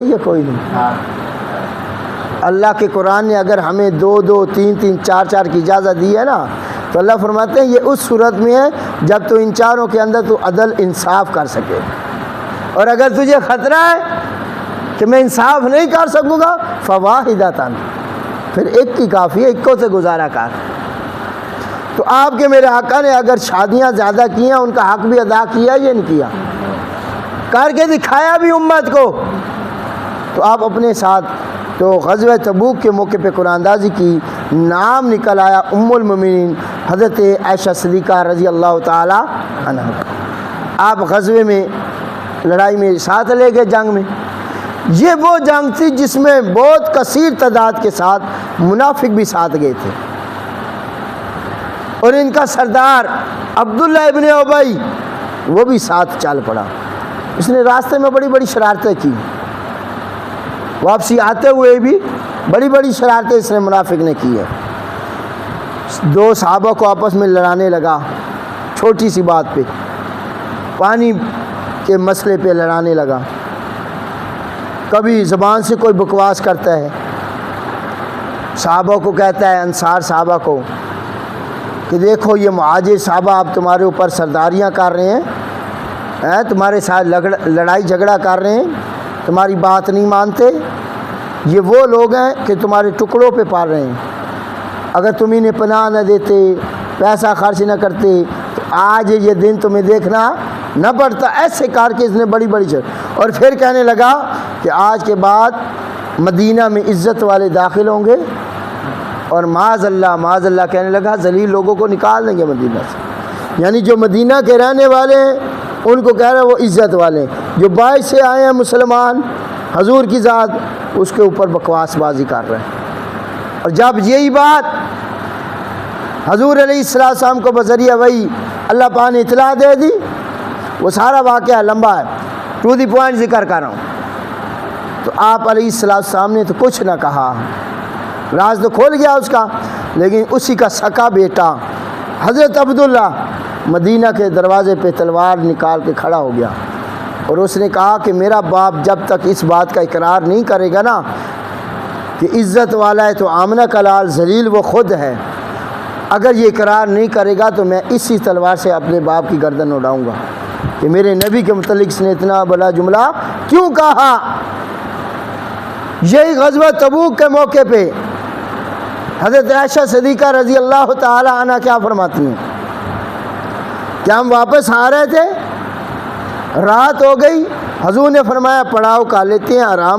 یہ کوئی نہیں۔ اللہ کے قرآن نے اگر ہمیں 2 2 3 3 4 4 کی اجازت دی ہے نا، تو اللہ فرماتے ہیں یہ اس صورت میں ہے جب تو ان چاروں کے اندر تو عدل انصاف کر سکے، اور اگر تجھے خطرہ ہے کہ میں انصاف نہیں کر سکوں گا فواحدۃ، پھر ایک کی کافی ہے، ایکوں سے گزارا کر۔ تو آپ کے میرے آقا نے اگر شادیاں زیادہ کی ہیں، ان کا حق بھی ادا کیا یا نہیں کیا؟ کر کے دکھایا بھی امت کو۔ تو آپ اپنے ساتھ تو غزوہ تبوک کے موقع پہ قرآن اندازی کی، نام نکل آیا ام المومنین حضرت عائشہ صدیقہ رضی اللہ تعالی عنہ۔ آپ غزوے میں، لڑائی میں ساتھ لے گئے، جنگ میں۔ یہ وہ جنگ تھی جس میں بہت کثیر تعداد کے ساتھ منافق بھی ساتھ گئے تھے، اور ان کا سردار عبداللہ ابن ابی وہ بھی ساتھ چل پڑا۔ اس نے راستے میں بڑی بڑی شرارتیں کی، واپسی آتے ہوئے بھی بڑی بڑی شرارتیں اس نے منافق نے کی ہے۔ 2 صحابہ کو آپس میں لڑانے لگا، چھوٹی سی بات پہ، پانی کے مسئلے پہ لڑانے لگا۔ کبھی زبان سے کوئی بکواس کرتا ہے، صحابہ کو کہتا ہے، انصار صحابہ کو، کہ دیکھو یہ مہاجر صحابہ اب تمہارے اوپر سرداریاں کر رہے ہیں، تمہارے ساتھ لڑائی جھگڑا کر رہے ہیں، تمہاری بات نہیں مانتے۔ یہ وہ لوگ ہیں کہ تمہارے ٹکڑوں پہ پال رہے ہیں، اگر تم انہیں پناہ نہ دیتے، پیسہ خرچ نہ کرتے تو آج یہ دن تمہیں دیکھنا نہ پڑتا۔ ایسے کر کے اس نے بڑی بڑی اور پھر کہنے لگا کہ آج کے بعد مدینہ میں عزت والے داخل ہوں گے، اور معاذ اللہ کہنے لگا ذلیل لوگوں کو نکال دیں گے مدینہ سے۔ یعنی جو مدینہ کے رہنے والے ہیں ان کو کہہ رہے ہیں وہ عزت والے، جو باہر سے آئے ہیں مسلمان حضور کی ذات، اس کے اوپر بکواس بازی کر رہے ہیں۔ اور جب یہی بات حضور علیہ السلام کو بذریعہ وحی اللہ پاک نے اطلاع دے دی، وہ سارا واقعہ لمبا ہے، ٹو دی پوائنٹ ذکر کر رہا ہوں، تو آپ علیہ السلام نے تو کچھ نہ کہا، راز تو کھول گیا اس کا، لیکن اسی کا سکا بیٹا حضرت عبداللہ مدینہ کے دروازے پہ تلوار نکال کے کھڑا ہو گیا، اور اس نے کہا کہ میرا باپ جب تک اس بات کا اقرار نہیں کرے گا نا کہ عزت والا ہے تو آمنہ کا لال ذلیل وہ خود ہے، اگر یہ اقرار نہیں کرے گا تو میں اسی تلوار سے اپنے باپ کی گردن اڑاؤں گا، کہ میرے نبی کے متعلق اس نے اتنا بڑا جملہ کیوں کہا۔ یہی غزوہ تبوک کے موقع پہ حضرت عائشہ صدیقہ رضی اللہ تعالی عنہ کیا فرماتی ہیں کہ ہم واپس آ رہے تھے، رات ہو گئی، حضور نے فرمایا پڑاؤ کھا لیتے ہیں، آرام